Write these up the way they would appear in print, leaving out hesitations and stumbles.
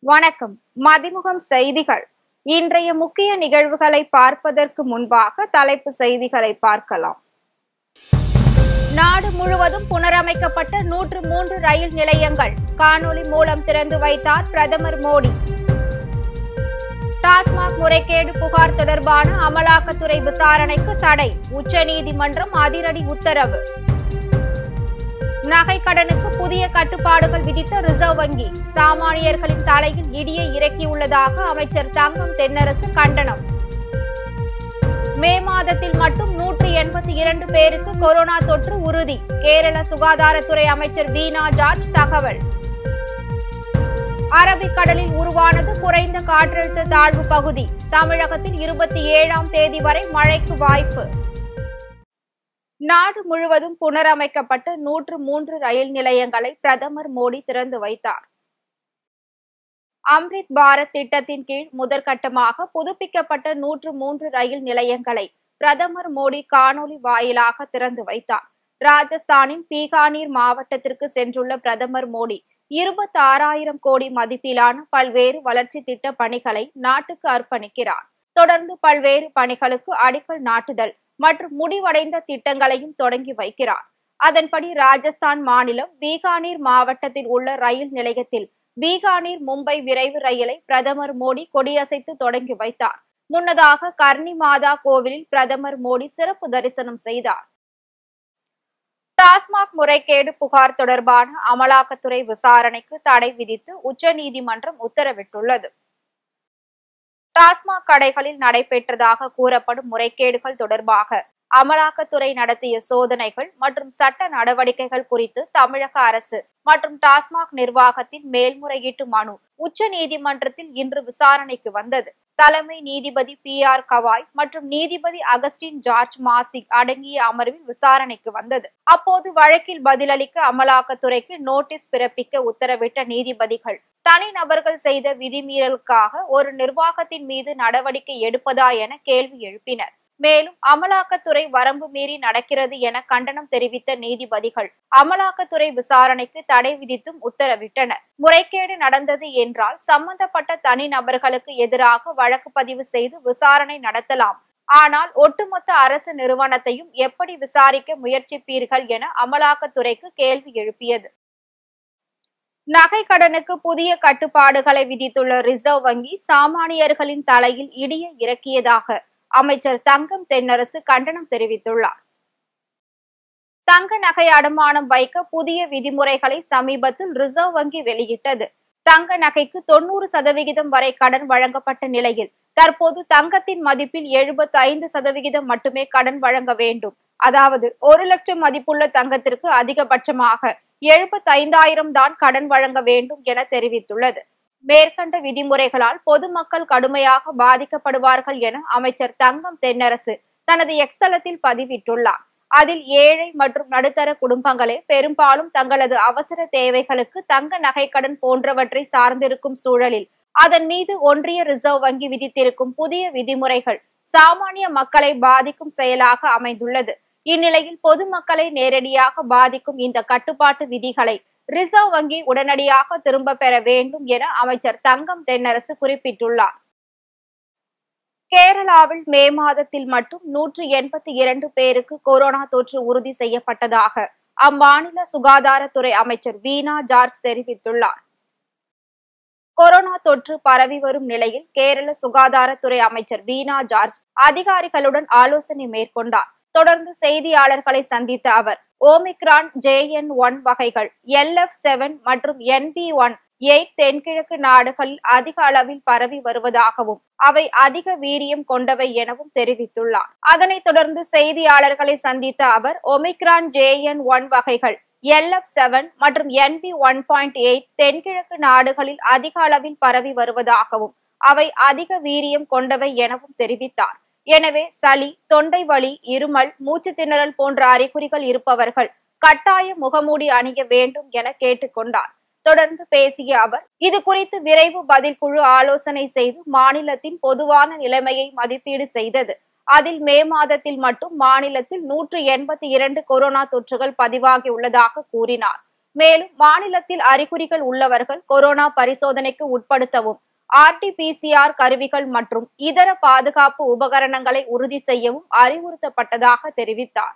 வணக்கம். மதிமுகம் செய்திகள். இன்றைய முக்கிய நிகழ்வுகளை பார்ப்பதற்கு முன்பாக தலைப்பு செய்திகளை பார்க்கலாம். நாடு முழுவதும் புனரமைக்கப்பட்ட 103 ரயில் நிலையங்கள் காணொலி மூலம் திறந்து வைத்தார் பிரதமர் மோடி. டாஸ்மாக் முறைகேடு புகார் தொடர்பான அமலாக்கத்துறை விசாரணைக்கு தடை, உச்சநீதிமன்றம் அதிரடி உத்தரவு. நகை கடனுக்கு புதிய கட்டுப்பாடுகள் விதித்த ரிசர்வ் வங்கி, சாமானியர்களின் தலையில் இடியை இறக்கியுள்ளதாக அமைச்சர் தங்கம் தென்னரசு கண்டனம். மே மாதத்தில் மட்டும் 182 பேருக்கு கொரோனா தொற்று உறுதி, கேரள சுகாதாரத்துறை அமைச்சர் வீணா ஜார்ஜ் தகவல். அரபிக்கடலில் உருவானது குறைந்த காற்றழுத்த தாழ்வு பகுதி, தமிழகத்தில் 27ஆம் தேதி வரை மழைக்கு வாய்ப்பு. நாடு முழுவதும் புனரமைக்கப்பட்ட 103 ரயில் நிலையங்களை பிரதமர் மோடி திறந்து வைத்தார். அம்ரித் பாரத் திட்டத்தின் கீழ் முதற்கட்டமாக புதுப்பிக்கப்பட்ட 103 ரயில் நிலையங்களை பிரதமர் மோடி காணொலி வாயிலாக திறந்து வைத்தார். ராஜஸ்தானின் பீகானீர் மாவட்டத்திற்கு சென்றுள்ள பிரதமர் மோடி 26,000 கோடி மதிப்பிலான பல்வேறு வளர்ச்சி திட்ட பணிகளை நாட்டுக்கு அர்ப்பணிக்கிறார். தொடர்ந்து பல்வேறு பணிகளுக்கு அடிக்கல் நாட்டுதல் மற்றும் முடிவடைந்த திட்டங்களையும் தொடங்கி வைக்கிறார். அதன்படி ராஜஸ்தான் மாநிலம் பீகானீர் மாவட்டத்தில் உள்ள ரயில் நிலையத்தில் பீகானீர் மும்பை விரைவு ரயிலை பிரதமர் மோடி கொடியசைத்து தொடங்கி வைத்தார். முன்னதாக கர்ணி மாதா கோவிலில் பிரதமர் மோடி சிறப்பு தரிசனம் செய்தார். டாஸ்மாக் முறைகேடு புகார் தொடர்பான அமலாக்கத்துறை விசாரணைக்கு தடை விதித்து உச்சநீதிமன்றம் உத்தரவிட்டுள்ளது. டாஸ்மாக் கடைகளில் நடைபெற்றதாக கூறப்படும் முறைகேடுகள் தொடர்பாக அமலாக்கத்துறை நடத்திய சோதனைகள் மற்றும் சட்ட நடவடிக்கைகள் குறித்து தமிழக அரசு மற்றும் டாஸ்மாக் நிர்வாகத்தின் மேல்முறையீட்டு மனு உச்சநீதிமன்றத்தில் இன்று விசாரணைக்கு வந்தது. தலைமை நீதிபதி PR கவாய் மற்றும் நீதிபதி அகஸ்டின் ஜார்ஜ் மாசிக் அடங்கிய அமர்வில் விசாரணைக்கு வந்தது. அப்போது வழக்கில் பதிலளிக்க அமலாக்கத்துறைக்கு நோட்டீஸ் பிறப்பிக்க உத்தரவிட்ட நீதிபதிகள் தனிநபர்கள் செய்த விதிமீறலுக்காக ஒரு நிர்வாகத்தின் மீது நடவடிக்கை எடுப்பதா என கேள்வி எழுப்பினர். மேலும் அமலாக்கத்துறை வரம்பு மீறி நடக்கிறது என கண்டனம் தெரிவித்த நீதிபதிகள் அமலாக்கத்துறை விசாரணைக்கு தடை விதித்தும் உத்தரவிட்டனர். முறைகேடு நடந்தது என்றால் சம்பந்தப்பட்ட தனிநபர்களுக்கு எதிராக வழக்கு பதிவு செய்து விசாரணை நடத்தலாம். ஆனால் ஒட்டுமொத்த அரசு நிறுவனத்தையும் எப்படி விசாரிக்க முயற்சிப்பீர்கள் என அமலாக்கத்துறைக்கு கேள்வி எழுப்பியது. நகை கடனுக்கு புதிய கட்டுப்பாடுகளை விதித்துள்ள ரிசர்வ் வங்கி சாமானியர்களின் தலையில் இடியை இறக்கியதாக அமைச்சர் தங்கம் தென்னரசு கண்டனம் தெரிவித்துள்ளார். தங்க நகை அடமானம் வைக்க புதிய விதிமுறைகளை சமீபத்தில் ரிசர்வ் வங்கி வெளியிட்டது. தங்க நகைக்கு 90% வரை கடன் வழங்கப்பட்ட நிலையில் தற்போது தங்கத்தின் மதிப்பில் 75% மட்டுமே கடன் வழங்க வேண்டும். அதாவது 1 லட்சம் மதிப்புள்ள தங்கத்திற்கு அதிகபட்சமாக 75,000 தான் கடன் வழங்க வேண்டும் என தெரிவித்துள்ளது. மேற்கண்ட விதிமுறைகளால் பொதுமக்கள் கடுமையாக பாதிக்கப்படுவார்கள் என அமைச்சர் தங்கம் தென்னரசு தனது எக்ஸ் தளத்தில் பதிவிட்டுள்ளார். அதில் ஏழை மற்றும் நடுத்தர குடும்பங்களே பெரும்பாலும் தங்களது அவசர தேவைகளுக்கு தங்க நகைக்கடன் போன்றவற்றை சார்ந்திருக்கும் சூழலில் அதன் மீது ஒன்றிய ரிசர்வ் வங்கி விதித்திருக்கும் புதிய விதிமுறைகள் சாமானிய மக்களை பாதிக்கும் செயலாக அமைந்துள்ளது. இந்நிலையில் பொதுமக்களை நேரடியாக பாதிக்கும் இந்த கட்டுப்பாட்டு விதிகளை ரிசர்வ் வங்கி உடனடியாக திரும்ப பெற வேண்டும் என அமைச்சர் தங்கம் தென்னரசு குறிப்பிட்டுள்ளார். கேரளாவில் மே மாதத்தில் மட்டும் 182 பேருக்கு கொரோனா தொற்று உறுதி செய்யப்பட்டதாக அம்மாநில சுகாதாரத்துறை அமைச்சர் வீணா ஜார்ஜ் தெரிவித்துள்ளார். கொரோனா தொற்று பரவி வரும் நிலையில் கேரள சுகாதாரத்துறை அமைச்சர் வீணா ஜார்ஜ் அதிகாரிகளுடன் ஆலோசனை மேற்கொண்டார். தொடர்ந்து செய்தியாளர்களை சந்தித்த அவர் ஓமிக்ரான் JN1 வகைகள் LF7 மற்றும் NB18 தென்கிழக்கு நாடுகளில் அதிக அளவில் பரவி வருவதாகவும் அவை அதிக வீரியம் கொண்டவை எனவும் தெரிவித்துள்ளார். அதனைத் தொடர்ந்து செய்தியாளர்களை சந்தித்த அவர் ஒமிக்ரான் JN1 வகைகள் LF7 மற்றும் NB1.8 தென்கிழக்கு நாடுகளில் அதிக அளவில் பரவி வருவதாகவும் அவை அதிக வீரியம் கொண்டவை எனவும் தெரிவித்தார். எனவே சளி, தொண்டை வலி, இருமல், மூச்சு திணறல் போன்ற அறிகுறிகள் இருப்பவர்கள் கட்டாய முகமூடி அணிய வேண்டும் என கேட்டுக்கொண்டார். தொடர்ந்து பேசிய அவர் இது குறித்து விரைவு பதில் குழு ஆலோசனை செய்து மாநிலத்தின் பொதுவான நிலைமையை மதிப்பீடு செய்தது. அதில் மே மாதத்தில் மட்டும் மாநிலத்தில் 182 கொரோனா தொற்றுகள் பதிவாகியுள்ளதாக கூறினார். மேலும் மாநிலத்தில் அறிகுறிகள் உள்ளவர்கள் கொரோனா பரிசோதனைக்கு உட்படுத்தவும், RT-PCR கருவிகள் மற்றும் இதர பாதுகாப்பு உபகரணங்களை உறுதி செய்யவும் அறிவுறுத்தப்பட்டதாக தெரிவித்தார்.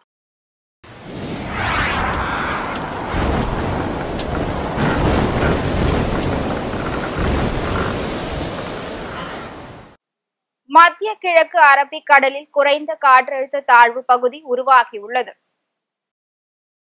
மத்திய கிழக்கு அரபிக்கடலில் குறைந்த காற்றழுத்த தாழ்வு பகுதி உருவாகியுள்ளது.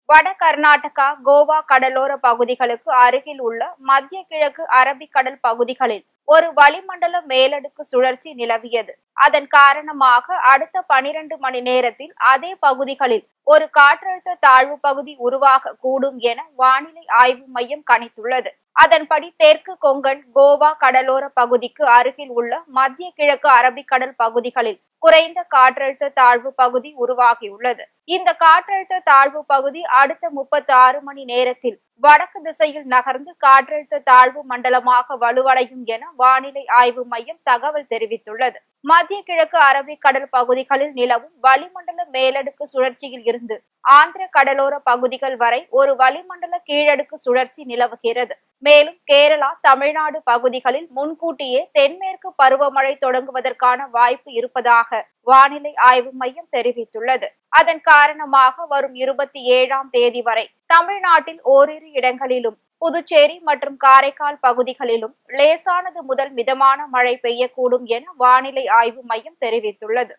வட கர்நாடகா, கோவா கடலோர பகுதிகளுக்கு அருகில் உள்ள மத்திய கிழக்கு அரபிக்கடல் பகுதிகளில் ஒரு வளிமண்டல மேலடுக்கு சுழற்சி நிலவியது. அதன் காரணமாக அடுத்த 12 மணி நேரத்தில் அதே பகுதிகளில் ஒரு காற்றழுத்த தாழ்வு பகுதி உருவாக கூடும் என வானிலை ஆய்வு மையம் கணித்துள்ளது. அதன்படி தெற்கு கொங்கன், கோவா கடலோர பகுதிக்கு அருகில் உள்ள மத்திய கிழக்கு அரபிக்கடல் பகுதிகளில் குறைந்த காற்றழுத்த தாழ்வு பகுதி உருவாகியுள்ளது. இந்த காற்றழுத்த தாழ்வு பகுதி அடுத்த 36 மணி நேரத்தில் வடக்கு திசையில் நகர்ந்து காற்றழுத்த தாழ்வு மண்டலமாக வலுவடையும் என வானிலை ஆய்வு மையம் தகவல் தெரிவித்துள்ளது. மத்திய கிழக்கு அரபிக்கடல் பகுதிகளில் நிலவும் வளிமண்டல மேலடுக்கு சுழற்சியில் இருந்து ஆந்திர கடலோர பகுதிகள் வரை ஒரு வளிமண்டல கீழடுக்கு சுழற்சி நிலவுகிறது. மேலும் கேரளா, தமிழ்நாடு பகுதிகளில் முன்கூட்டியே தென்மேற்கு பருவமழை தொடங்குவதற்கான வாய்ப்பு இருப்பதாக வானிலை ஆய்வு மையம் தெரிவித்துள்ளது. அதன் காரணமாக வரும் 27ஆம் தேதி வரை தமிழ்நாட்டில் ஓரிரு இடங்களிலும், புதுச்சேரி மற்றும் காரைக்கால் பகுதிகளிலும் லேசானது முதல் மிதமான மழை பெய்யக்கூடும் என வானிலை ஆய்வு மையம் தெரிவித்துள்ளது.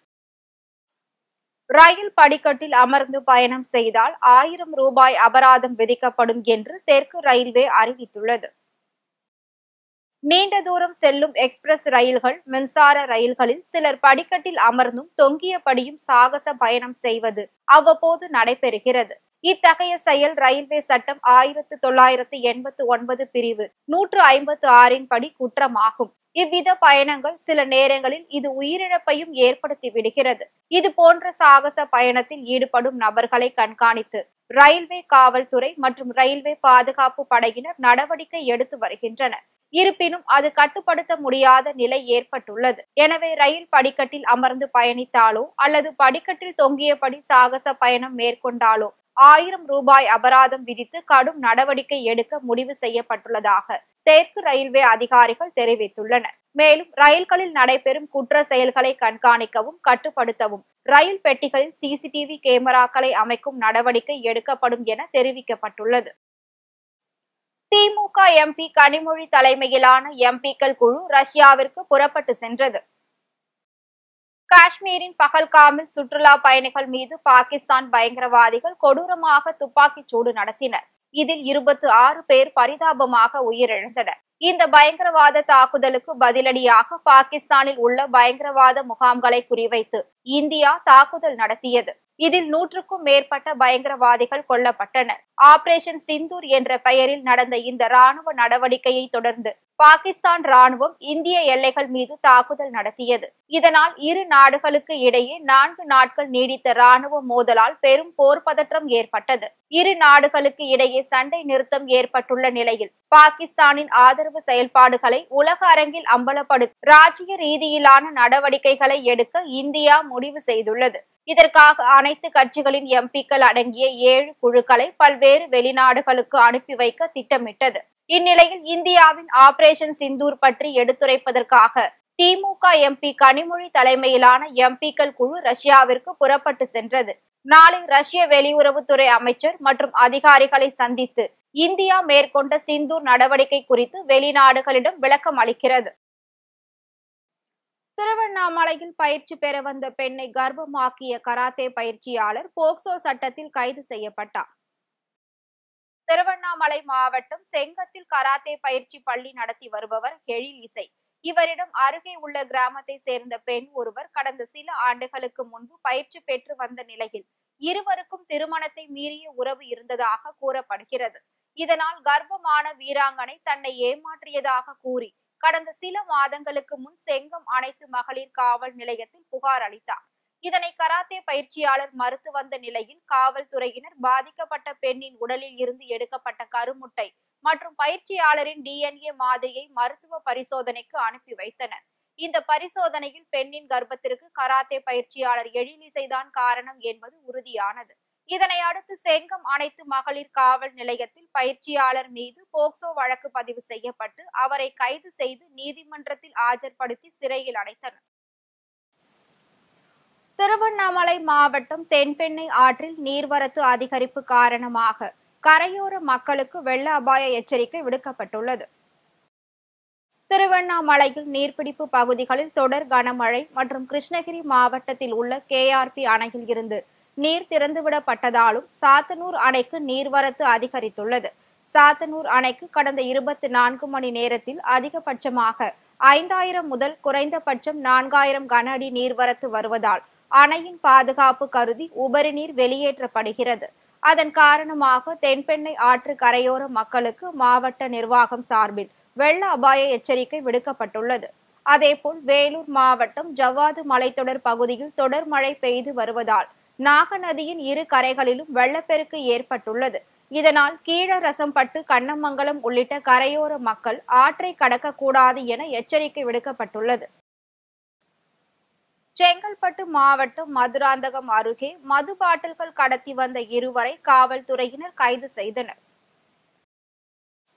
ரயில் படிக்கட்டில் அமர்ந்து பயணம் செய்தால் 1000 ரூபாய் அபராதம் விதிக்கப்படும் என்று தெற்கு ரயில்வே அறிவித்துள்ளது. நீண்ட தூரம் செல்லும் எக்ஸ்பிரஸ் ரயில்கள், மின்சார ரயில்களில் சிலர் படிக்கட்டில் அமர்ந்தும் தொங்கியபடியும் சாகச பயணம் செய்வது அவ்வப்போது நடைபெறுகிறது. இத்தகைய செயல் ரயில்வே சட்டம் 1989 பிரிவு 156 படி குற்றமாகும். இவ்வித பயணங்கள் சில நேரங்களில் இது உயிரிழப்பையும் ஏற்படுத்தி விடுகிறது. இது போன்ற சாகச பயணத்தில் ஈடுபடும் நபர்களை கண்காணித்து ரயில்வே காவல்துறை மற்றும் ரயில்வே பாதுகாப்பு படையினர் நடவடிக்கை எடுத்து வருகின்றனர். இருப்பினும் அது கட்டுப்படுத்த முடியாத நிலை ஏற்பட்டுள்ளது. எனவே ரயில் படிக்கட்டில் அமர்ந்து பயணித்தாலோ அல்லது படிக்கட்டில் தொங்கியபடி சாகச பயணம் மேற்கொண்டாலோ 1000 ரூபாய் அபராதம் விதித்து கடும் நடவடிக்கை எடுக்க முடிவு செய்யப்பட்டுள்ளதாக தெற்கு ரயில்வே அதிகாரிகள் தெரிவித்துள்ளனர். மேலும் ரயில்களில் நடைபெறும் குற்ற செயல்களை கண்காணிக்கவும் கட்டுப்படுத்தவும் ரயில் பெட்டிகளில் CCTV கேமராக்களை அமைக்கும் நடவடிக்கை எடுக்கப்படும் என தெரிவிக்கப்பட்டுள்ளது. திமுக MP கனிமொழி தலைமையிலான MPக்கள் குழு ரஷ்யாவிற்கு புறப்பட்டு சென்றது. காஷ்மீரின் பகல்காமில் சுற்றுலா பயணிகள் மீது பாகிஸ்தான் பயங்கரவாதிகள் கொடூரமாக துப்பாக்கிச் சூடு நடத்தினர். இதில் 26 பேர் பரிதாபமாக உயிரிழந்தனர். இந்த பயங்கரவாத தாக்குதலுக்கு பதிலடியாக பாகிஸ்தானில் உள்ள பயங்கரவாத முகாம்களை குறிவைத்து இந்தியா தாக்குதல் நடத்தியது. இதில் 100க்கும் மேற்பட்ட பயங்கரவாதிகள் கொல்லப்பட்டனர். ஆபரேஷன் சிந்தூர் என்ற பெயரில் நடந்த இந்த ராணுவ நடவடிக்கையை தொடர்ந்து பாகிஸ்தான் ராணுவம் இந்திய எல்லைகள் மீது தாக்குதல் நடத்தியது. இதனால் இரு நாடுகளுக்கு இடையே 4 நாட்கள் நீடித்த ராணுவ மோதலால் பெரும் போர் பதற்றம் ஏற்பட்டது. இரு நாடுகளுக்கு இடையே சண்டை நிறுத்தம் ஏற்பட்டுள்ள நிலையில் பாகிஸ்தானின் ஆதரவு செயல்பாடுகளை உலக அரங்கில் அம்பலப்படுத்த ராஜ்ய ரீதியிலான நடவடிக்கைகளை எடுக்க இந்தியா முடிவு செய்துள்ளது. இதற்காக அனைத்து கட்சிகளின் MPக்கள் அடங்கிய 7 குழுக்களை பல்வேறு வெளிநாடுகளுக்கு அனுப்பி வைக்க திட்டமிட்டது. இந்நிலையில் இந்தியாவின் ஆபரேஷன் சிந்தூர் பற்றி எடுத்துரைப்பதற்காக திமுக MP கனிமொழி தலைமையிலான MPக்கள் குழு ரஷ்யாவிற்கு புறப்பட்டு சென்றது. நாளை ரஷ்ய வெளியுறவுத்துறை அமைச்சர் மற்றும் அதிகாரிகளை சந்தித்து இந்தியா மேற்கொண்ட சிந்தூர் நடவடிக்கை குறித்து வெளிநாடுகளிடம் விளக்கம் அளிக்கிறது. திருவண்ணாமலையில் பயிற்சி பெற வந்த பெண்ணை கர்ப்பமாக்கிய கராத்தே பயிற்சியாளர் போக்சோ சட்டத்தில் கைது செய்யப்பட்டார். திருவண்ணாமலை மாவட்டம் செங்கத்தில் கராத்தே பயிற்சி பள்ளி நடத்தி வருபவர் எழில் இசை. இவரிடம் அருகே உள்ள கிராமத்தை சேர்ந்த பெண் ஒருவர் கடந்த சில ஆண்டுகளுக்கு முன்பு பயிற்சி பெற்று வந்த நிலையில் இருவருக்கும் திருமணத்தை மீறிய உறவு இருந்ததாக கூறப்படுகிறது. இதனால் கர்ப்பமான வீராங்கனை தன்னை ஏமாற்றியதாக கூறி கடந்த சில மாதங்களுக்கு முன் செங்கம் அனைத்து மகளிர் காவல் நிலையத்தில் புகார் அளித்தார். இதனை கராத்தே பயிற்சியாளர் மறுத்து வந்த நிலையில் காவல்துறையினர் பாதிக்கப்பட்ட பெண்ணின் உடலில் இருந்து எடுக்கப்பட்ட கருமுட்டை மற்றும் பயிற்சியாளரின் DNA மாதிரியை மருத்துவ பரிசோதனைக்கு அனுப்பி வைத்தனர். இந்த பரிசோதனையில் பெண்ணின் கர்ப்பத்திற்கு கராத்தே பயிற்சியாளர் எழிலிசைதான் காரணம் என்பது உறுதியானது. இதனை அடுத்து செங்கம் அனைத்து மகளிர் காவல் நிலையத்தில் பயிற்சியாளர் மீது போக்சோ வழக்கு பதிவு செய்யப்பட்டு அவரை கைது செய்து நீதிமன்றத்தில் ஆஜர்படுத்தி சிறையில் அடைத்தனர். திருவண்ணாமலை மாவட்டம் தென்பெண்ணை ஆற்றில் நீர்வரத்து அதிகரிப்பு காரணமாக கரையோர மக்களுக்கு வெள்ள அபாய எச்சரிக்கை விடுக்கப்பட்டுள்ளது. திருவண்ணாமலையில் நீர்பிடிப்பு பகுதிகளில் தொடர் கனமழை மற்றும் கிருஷ்ணகிரி மாவட்டத்தில் உள்ள கேஆர்பி அணையில் இருந்து நீர் திறந்துவிடப்பட்டதாலும் சாத்தனூர் அணைக்கு நீர்வரத்து அதிகரித்துள்ளது. சாத்தனூர் அணைக்கு கடந்த 24 மணி நேரத்தில் அதிகபட்சமாக 5000 முதல் குறைந்தபட்சம் 4000 கன அடி நீர்வரத்து வருவதால் அணையின் பாதுகாப்பு கருதி உபரி நீர் வெளியேற்றப்படுகிறது. அதன் காரணமாக தென்பெண்ணை ஆற்று கரையோர மக்களுக்கு மாவட்ட நிர்வாகம் சார்பில் வெள்ள அபாய எச்சரிக்கை விடுக்கப்பட்டுள்ளது. அதேபோல் வேலூர் மாவட்டம் ஜவ்வாது மலைத்தொடர் பகுதியில் தொடர் மழை பெய்து வருவதால் நாகநதியின் இரு கரைகளிலும் வெள்ளப்பெருக்கு ஏற்பட்டுள்ளது. இதனால் கீழரசம்பட்டு, கண்ணமங்கலம் உள்ளிட்ட கரையோர மக்கள் ஆற்றை கடக்கக்கூடாது என எச்சரிக்கை விடுக்கப்பட்டுள்ளது. செங்கல்பட்டு மாவட்டம் மதுராந்தகம் அருகே மது பாட்டில்கள் கடத்தி வந்த இருவரை காவல்துறையினர் கைது செய்தனர்.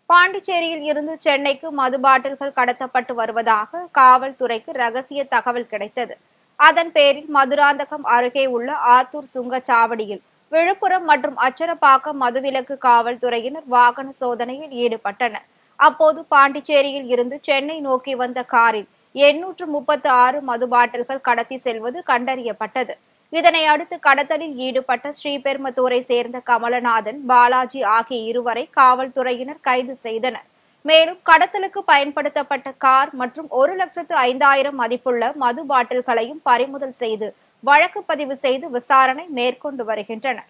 பாண்டிச்சேரியில் இருந்து சென்னைக்கு மது பாட்டில்கள் கடத்தப்பட்டு வருவதாக காவல்துறைக்கு ரகசிய தகவல் கிடைத்தது. அதன் பேரில் மதுராந்தகம் அருகே உள்ள ஆத்தூர் சுங்கச்சாவடியில் விழுப்புரம் மற்றும் அச்சரப்பாக்கம் மதுவிலக்கு காவல்துறையினர் வாகன சோதனையில் ஈடுபட்டனர். அப்போது பாண்டிச்சேரியில் இருந்து சென்னை நோக்கி வந்த காரில் 836 மது பாட்டில்கள் கடத்தி செல்வது கண்டறியப்பட்டது. இதனை அடுத்து கடத்தலில் ஈடுபட்ட ஸ்ரீபெரும்புதூரை சேர்ந்த கமலநாதன், பாலாஜி ஆகிய இருவரை காவல்துறையினர் கைது செய்தனர். மேலும் கடத்தலுக்கு பயன்படுத்தப்பட்ட கார் மற்றும் 1,05,000 மதிப்புள்ள மது பாட்டில்களையும் பறிமுதல் செய்து வழக்கு பதிவு செய்து விசாரணை மேற்கொண்டு வருகின்றனர்.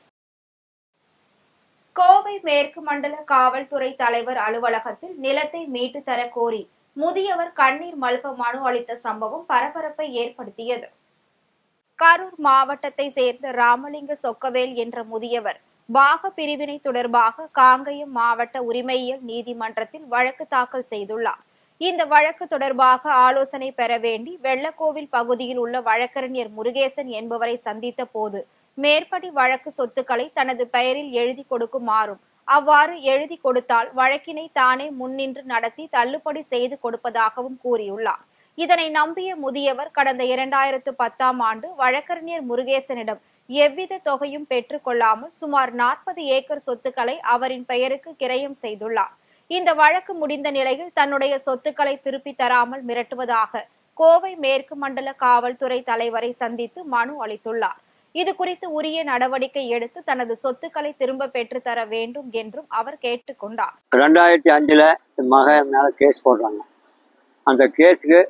கோவை மேற்கு மண்டல காவல்துறை தலைவர் அலுவலகத்தில் நிலத்தை மீட்டு தர கோரி முதியவர் கண்ணீர் மல்க மனு அளித்த சம்பவம் பரபரப்பை ஏற்படுத்தியது. கரூர் மாவட்டத்தை சேர்ந்த ராமலிங்க சொக்கவேல் என்ற முதியவர் பாக பிரிவினை தொடர்பாக காங்கயம் மாவட்ட உரிமையியல் நீதிமன்றத்தில் வழக்கு தாக்கல் செய்துள்ளார். இந்த வழக்கு தொடர்பாக ஆலோசனை பெற வேண்டி வெள்ளக்கோவில் பகுதியில் உள்ள வழக்கறிஞர் முருகேசன் என்பவரை சந்தித்த போது மேற்படி வழக்கு சொத்துக்களை தனது பெயரில் எழுதி கொடுக்குமாறும், அவ்வாறு எழுதி கொடுத்தால் வழக்கினை தானே முன்னின்று நடத்தி தள்ளுபடி செய்து கொடுப்பதாகவும் கூறியுள்ளார். இதனை நம்பிய முதியவர் கடந்த 2010ஆம் ஆண்டு வழக்கறிஞர் முருகேசனிடம் எவ்வித தொகையும் பெற்றுக் கொள்ளாமல் சுமார் 40 ஏக்கர் சொத்துக்களை அவரின் பெயருக்கு கிரயம் செய்துள்ளார். இந்த வழக்கு முடிந்த நிலையில் தன்னுடைய சொத்துக்களை திருப்பி தராமல் மிரட்டுவதாக கோவை மேற்கு மண்டல காவல்துறை தலைவரை சந்தித்து மனு அளித்துள்ளார். இது குறித்து உரிய நடவடிக்கை எடுத்து தனது சொத்துக்களை திரும்ப பெற்று தர வேண்டும் என்றும் அவர் கேட்டுக்கொண்டார். 2005 மகன் மேல கேஸ் போடுறாங்க. அந்த கேஸுக்கு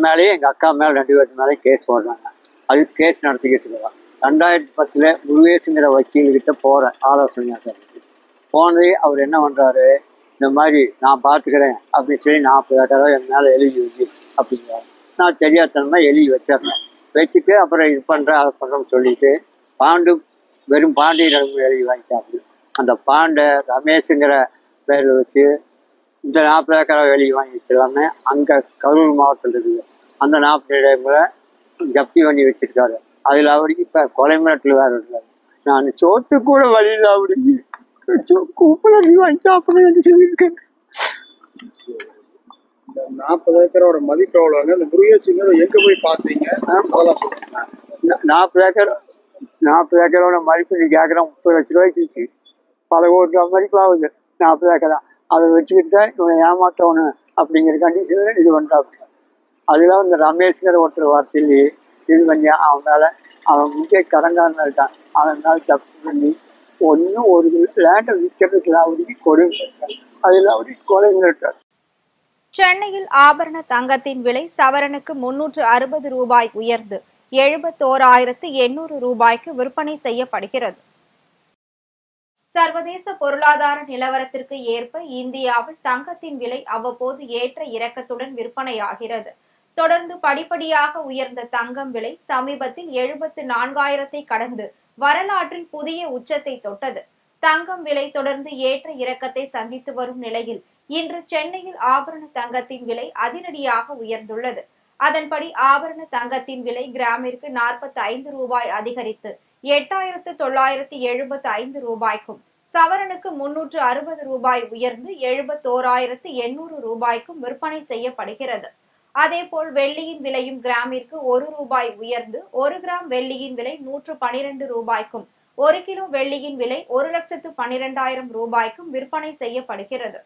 மேலேயே எங்க அக்கா மேல 2 பேருக்கு மேலே கேஸ் போடுறாங்க. அது கேஸ் நடத்திக்கிட்டு இருக்கிறோம். 2010 முருகேசுங்கிற வக்கீல்கிட்ட போறேன் ஆலோசனை போனதே அவர் என்ன பண்றாரு, இந்த மாதிரி நான் பார்த்துக்கிறேன் அப்படின்னு சொல்லி 40 ஏக்கரா என் மேலே எழுதி வச்சு அப்படிங்கிறாரு. நான் தெரியாதனமா எழுதி வச்சிடறேன். வச்சுட்டு அப்புறம் இது பண்ணுறேன் அதை பண்ணுறோம்னு சொல்லிட்டு வெறும் பாண்டியிடம் எழுதி வாங்கிட்டாரு. அந்த பாண்டை ரமேஷுங்கிற பேரில் வச்சு இந்த 40 ஏக்கரா எழுதி வாங்கி வச்சிடலாமே அங்கே கரூர் மாவட்டத்தில் இருக்குது. அந்த 40 இடங்களை ஜப்தி பண்ணி வச்சிருக்காரு. அதில் அவருக்கு இப்போ கொலை மிரட்டல் வேறு இருக்காரு. நான் சோத்து கூட வழியில் அவருக்கு கூப்பிடி வாங்கி சாப்பிடணும்னு சொல்லியிருக்கேன். 40 ஏக்கரோட மதிப்பு எவ்வளோங்க? இந்த முருகேசுங்கிற எங்கே போய் பார்த்தீங்க? 40 ஏக்கரோட மதிப்பு நீ கேட்குற 30 லட்ச ரூபாய்க்கு பல கோடி ரூபா மதிப்பு ஆகுது. 40 ஏக்கரா அதை வச்சுக்கிட்டு தான் இவனை ஏமாற்றணும் அப்படிங்கிற கண்டிஷனில் இது பண்ணுறாங்க. அதில் இந்த ரமேஷ்ங்கிற ஒருத்தர் வர சொல்லி இது பண்ணி அவன் மேலே அவன் முக்கிய கடங்காரன் இருக்கான். அவன் மேலே தப்பு பண்ணி ஒரு லேண்டை விற்கிறதுக்கு அவருக்கு கொடுங்க. அதில் அவருக்கு கொலை மிரட்டார். சென்னையில் ஆபரண தங்கத்தின் விலை சவரனுக்கு 360 ரூபாய் உயர்ந்து 71,800 ரூபாய்க்கு விற்பனை செய்யப்படுகிறது. சர்வதேச பொருளாதார நிலவரத்திற்கு ஏற்ப இந்தியாவில் தங்கத்தின் விலை அவ்வப்போது ஏற்ற இறக்கத்துடன் விற்பனையாகிறது. தொடர்ந்து படிப்படியாக உயர்ந்த தங்கம் விலை சமீபத்தில் 74,000 கடந்து வரலாற்றில் புதிய உச்சத்தை தொட்டது. தங்கம் விலை தொடர்ந்து ஏற்ற இறக்கத்தை சந்தித்து வரும் நிலையில் இன்று சென்னையில் ஆபரண தங்கத்தின் விலை அதிரடியாக உயர்ந்துள்ளது. அதன்படி ஆபரண தங்கத்தின் விலை கிராமிற்கு 45 ரூபாய் அதிகரித்து 8,975 ரூபாய்க்கும், சவரனுக்கு 360 ரூபாய் உயர்ந்து 71,800 ரூபாய்க்கும் விற்பனை செய்யப்படுகிறது. அதேபோல் வெள்ளியின் விலையும் கிராமிற்கு 1 ரூபாய் உயர்ந்து 1 கிராம் வெள்ளியின் விலை 112 ரூபாய்க்கும், 1 கிலோ வெள்ளியின் விலை 1,12,000 ரூபாய்க்கும் விற்பனை செய்யப்படுகிறது.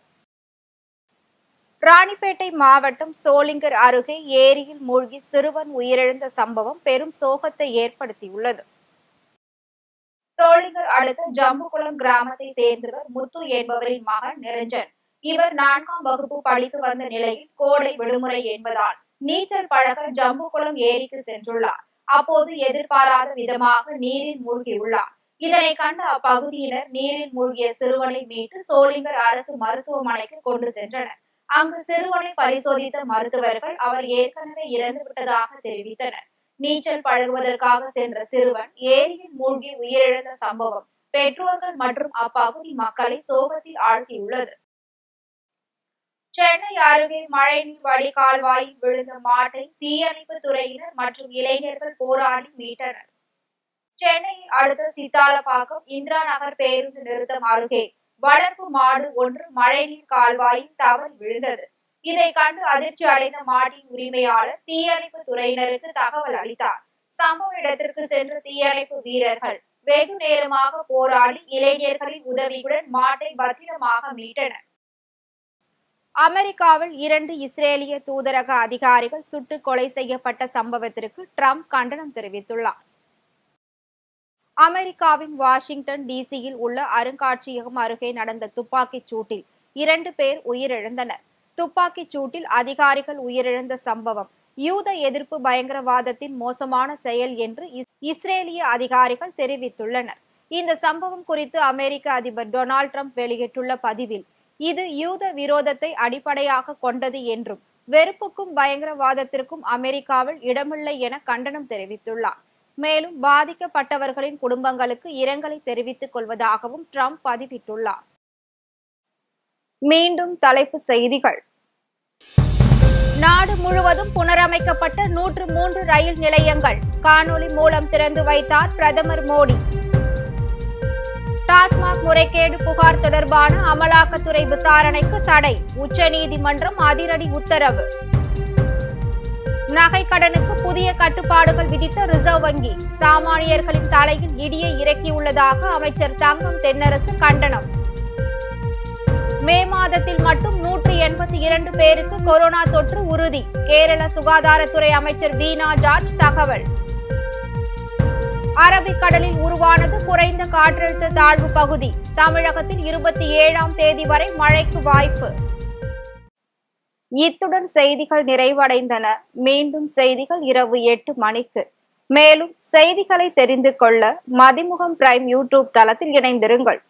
ராணிப்பேட்டை மாவட்டம் சோளிங்கர் அருகே ஏரியில் மூழ்கி சிறுவன் உயிரிழந்த சம்பவம் பெரும் சோகத்தை ஏற்படுத்தியுள்ளது. சோளிங்கர் அடுத்த ஜம்புகுளம் கிராமத்தை சேர்ந்தவர் முத்து என்பவரின் மகன் நிரஞ்சன். இவர் 4ஆம் வகுப்பு படித்து வந்த நிலையில் கோடை விடுமுறை என்பதால் நீச்சல் பழக ஜம்புகுளம் ஏரிக்கு சென்றுள்ளார். அப்போது எதிர்பாராத விதமாக நீரில் மூழ்கியுள்ளார். இதனை கண்ட அப்பகுதியினர் நீரில் மூழ்கிய சிறுவனை மீட்டு சோளிங்கர் அரசு மருத்துவமனைக்கு கொண்டு சென்றனர். அங்கு சிறுவனை பரிசோதித்த மருத்துவர்கள் அவர் ஏற்கனவே இறந்துவிட்டதாக தெரிவித்தனர். நீச்சல் பழகுவதற்காக சென்ற சிறுவன் ஏரியில் மூழ்கி உயிரிழந்த சம்பவம் பெற்றோர்கள் மற்றும் அப்பகுதி மக்களை சோகத்தில் ஆழ்த்தியுள்ளது. சென்னை அருகே மழைநீர் வடிகால்வாயில் விழுந்த மாட்டை தீயணைப்பு துறையினர் மற்றும் இளைஞர்கள் போராடி மீட்டனர். சென்னையை அடுத்த சித்தாலப்பாக்கம் இந்திரா நகர் பேருந்து நிறுத்தம் அருகே வளர்ப்பு மாடு ஒன்று மழைநீர் கால்வாயில் தவறி விழுந்தது. இதை கண்டு அதிர்ச்சி அடைந்த மாட்டின் உரிமையாளர் தீயணைப்பு துறையினருக்கு தகவல் அளித்தார். சம்பவ இடத்திற்கு சென்ற தீயணைப்பு வீரர்கள் வெகு நேரமாக போராடி இளைஞர்களின் உதவியுடன் மாட்டை பத்திரமாக மீட்டனர். அமெரிக்காவில் 2 இஸ்ரேலிய தூதரக அதிகாரிகள் சுட்டுக் கொலை செய்யப்பட்ட சம்பவத்திற்கு ட்ரம்ப் கண்டனம் தெரிவித்துள்ளார். அமெரிக்காவின் வாஷிங்டன் டிசியில் உள்ள அருங்காட்சியகம் அருகே நடந்த துப்பாக்கிச் சூட்டில் 2 பேர் உயிரிழந்தனர். துப்பாக்கிச் சூட்டில் அதிகாரிகள் உயிரிழந்த சம்பவம் யூத எதிர்ப்பு பயங்கரவாதத்தின் மோசமான செயல் என்று இஸ்ரேலிய அதிகாரிகள் தெரிவித்துள்ளனர். இந்த சம்பவம் குறித்து அமெரிக்க அதிபர் டொனால்ட் ட்ரம்ப் வெளியிட்டுள்ள பதிவில், இது யூத விரோதத்தை அடிப்படையாக கொண்டது என்றும் வெறுப்புக்கும் பயங்கரவாதத்திற்கும் அமெரிக்காவில் இடமில்லை என கண்டனம் தெரிவித்துள்ளார். மேலும் பாதிக்கப்பட்டவர்களின் குடும்பங்களுக்கு இரங்கலை தெரிவித்துக் கொள்வதாகவும் ட்ரம்ப் பதிவிட்டுள்ளார். மீண்டும் தலைப்புச் செய்திகள். நாடு முழுவதும் புனரமைக்கப்பட்ட 103 ரயில் நிலையங்கள் காணொலி மூலம் திறந்து வைத்தார் பிரதமர் மோடி. டாஸ்மாக் முறைகேடு புகார் தொடர்பான அமலாக்கத்துறை விசாரணைக்கு தடை, உச்சநீதிமன்றம் அதிரடி உத்தரவு. நகை கடனுக்கு புதிய கட்டுப்பாடுகள் விதித்த ரிசர்வ் வங்கி, சாமானியர்களின் தலையில் இடியை இறக்கியுள்ளதாக அமைச்சர் தங்கம் தென்னரசு கண்டனம். மே மாதத்தில் மட்டும் 182 பேருக்கு கொரோனா தொற்று உறுதி, கேரள சுகாதாரத்துறை அமைச்சர் வீணா ஜார்ஜ் தகவல். அரபிக்கடலில் உருவானது குறைந்த காற்றழுத்த தாழ்வு பகுதி, தமிழகத்தில் 27ஆம் தேதி வரை மழைக்கு வாய்ப்பு. இத்துடன் செய்திகள் நிறைவடைந்தன. மீண்டும் செய்திகள் இரவு 8 மணிக்கு. மேலும் செய்திகளை தெரிந்து கொள்ள மதிமுகம் பிரைம் யூடியூப் தளத்தில் இணைந்திருங்கள்.